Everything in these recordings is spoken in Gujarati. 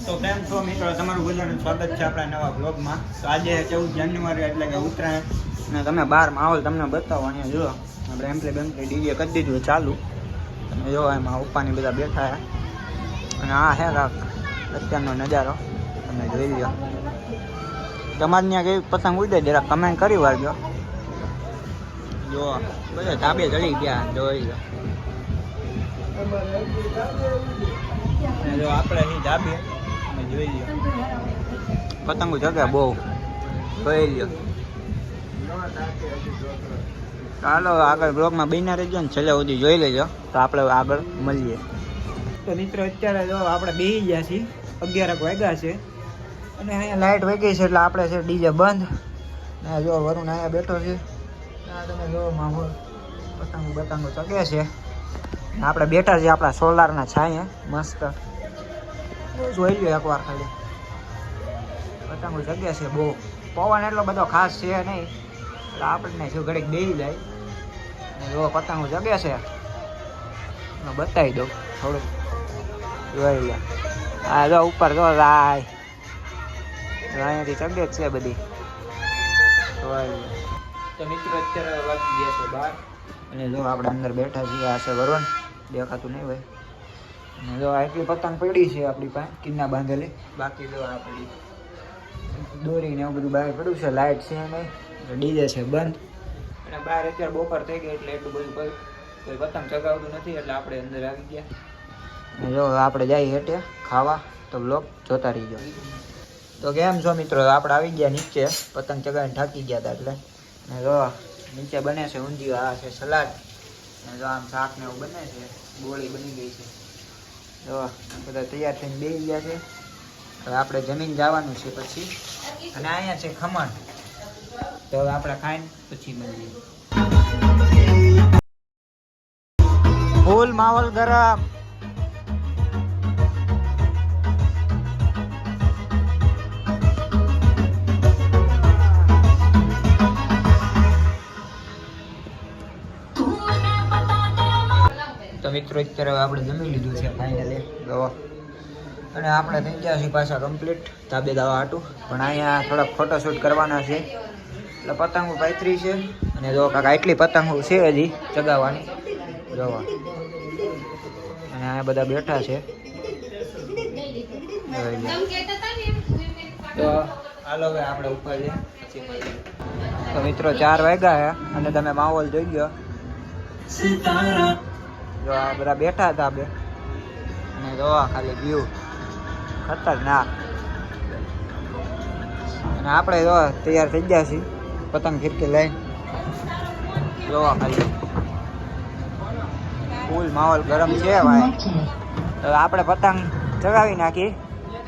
તો કેમ છો મિત્રો, તમારું બધાનું સ્વાગત છે આપણા નવા બ્લોગમાં. તો આજે 14 જાન્યુઆરી એટલે કે ઉત્તરાયણ, અને તમે બહાર માહોલ તમને બતાવો. અહીંયા જો આપણે એમ્પ્લે ડીજે કરી દીધું ચાલુ. તમે જો એમાં ઉપરની બધા બેઠા છે, અને આ છે કાંક અત્યારનો નજારો, તમે જોઈ લો. તમારે ત્યાં કેવી પતંગ ઉડે જરા કમેન્ટ કરી વાળજો. જો બધા ધાબે ચડી ગયા, જોઈ લો. જો આપણે અહીં ધાબે જોઈ લો, પતંગો જગે બહુ, જોઈ લો. ચાલો આગળ બ્લોગમાં બન્યા રહેજો ને છેલ્લે સુધી જોઈ લેજો, તો આપણે આગળ મળીએ. તો મિત્રો અત્યારે જો આપણે બેસી ગયા છીએ, 11 વાગ્યા છે, અને અહીંયા લાઇટ વહી ગઈ છે એટલે આપણે છે ડીજે બંધ. ને જો વરુણ અહીંયા બેઠો છે, તમે જો માહોલ પતંગો બતંગો ચગે છે. આપણે બેઠા છીએ આપણા સોલારના છાંયે મસ્ત, જોઈ લો એકવાર ખાલી. પતંગો જગ્યા છે બહુ, પવન એટલો બધો ખાસ છે નહીં એટલે આપણને જો ઘડીક બેસી જાય. અને જો પતંગો જગ્યા છે, બતાવી દઉં થોડુંક, જોઈ લો. હા જો ઉપર જો રાય અહીંયાથી જગે જ છે બધી, જોઈ લો. તો મિત્રો અત્યારે વાગી ગયા છે 12, અને જો આપણે અંદર બેઠા છીએ. આ છે વરુણ, દેખાતું નહીં હોય. અને જો આટલી પતંગ પડી છે આપણી પાસે કિન્ના બાંધેલી, બાકી જો આ પડી દોરી ને એવું બધું બહાર પડ્યું છે. લાઇટ છે નહીં, ડીજે છે બંધ, અને બહાર અત્યારે બપોર થઈ ગઈ એટલે એટલું બધું કોઈ પતંગ ચગાવતું નથી, એટલે આપણે અંદર આવી ગયા. અને જો આપણે જઈએ હેઠે ખાવા, તો બ્લોગ જોતા રહીજો. તો કેમ છો મિત્રો, આપણે આવી ગયા નીચે, પતંગ ચગાવીને થાકી ગયા હતા એટલે. અને જો નીચે બને છે ઊંધિયું, આ છે સલાડ, અને જો આમ શાક ને એવું બને છે, ગોળી બની ગઈ છે. જો બધા તૈયાર થઈને બેસી ગયા છે. હવે આપણે જમીન જવાનું છે પછી, અને અહીંયા છે ખમણ, તો હવે આપણે ખાઈને પછી મળીએ. ફૂલ માહોલ ગરમ. તો મિત્રો અત્યારે આપણે જમી લીધું છે ફાઇનલી, દવા, અને આપણે થઈ ગયા છીએ પાછા કમ્પ્લીટ ધાબે દાવા હાટું. પણ અહીંયા થોડાક ફોટોશૂટ કરવાના છે એટલે પતંગો પાથરી છે. અને જો કાંક આટલી પતંગો છે હજી ચગાવવાની, જોવા. અને અહીંયા બધા બેઠા છે, તો હાલો હવે આપણે ઉપર જઈએ પછી મળીએ. તો મિત્રો 4 વાગ્યા અને તમે માહોલ જોઈ ગયો. જો આ બધા બેઠા હતા બે, અને જોવા ખાલી વ્યૂ ખતરનાક. અને આપણે જો તૈયાર થઈ ગયા છીએ પતંગ ફિરકી લઈને, જોવા ખાલી ફૂલ માહોલ ગરમ છે ભાઈ. તો આપણે પતંગ ચગાવી નાખી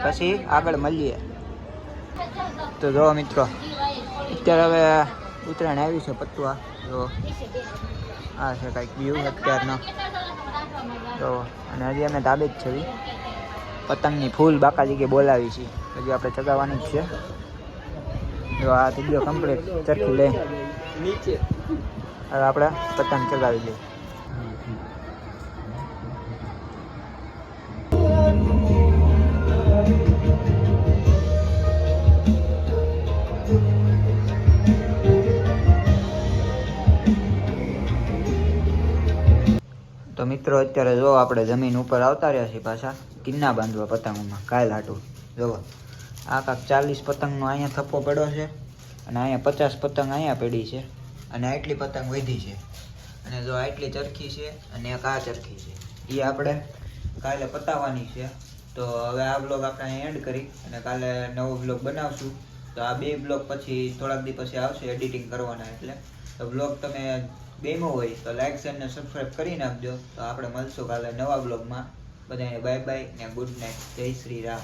પછી આગળ મળીએ. તો જો મિત્રો અત્યારે હવે ઉત્તરાયણ આવી છે પતવા, જો આ છે કાંઈક વ્યૂ અત્યારનો, જો. અને હજી અમે ધાબે જ છે, પતંગની ફૂલ બાકાજી કે બોલાવી છે, હજી આપણે ચગાવવાની જ છે. જો આ થઈ ગયો કમ્પ્લીટ ચરખી લઈ નીચે, હવે આપણે પતંગ ચગાવી લઈએ. તો મિત્રો અત્યારે જો આપણે જમીન ઉપર આવતા રહ્યા છીએ પાછા કિન્ના બાંધવા પતંગોમાં કાયલ હાટું. જો આ કાંક 40 પતંગનો અહીંયા થપ્પો પડ્યો છે, અને અહીંયા 50 પતંગ અહીંયા પડી છે, અને આટલી પતંગ વધી છે. અને જો આટલી ચરખી છે, અને એક આ ચરખી છે, એ આપણે કાલે પતાવવાની છે. તો હવે આ બ્લોગ આપણે અહીંયા એન્ડ કરી, અને કાલે નવો બ્લોગ બનાવશું. તો આ 2 બ્લોગ પછી થોડાક દી પછી આવશે એડિટિંગ કરવાના, એટલે તો બ્લોગ તમે ગમ્યો હોય તો લાઈક શેર ને સબસ્ક્રાઈબ કરી નાખજો. તો આપણે મળશું કાલે નવા બ્લોગમાં. બધાને બાય બાય ને ગુડ નાઇટ, જય શ્રી રામ.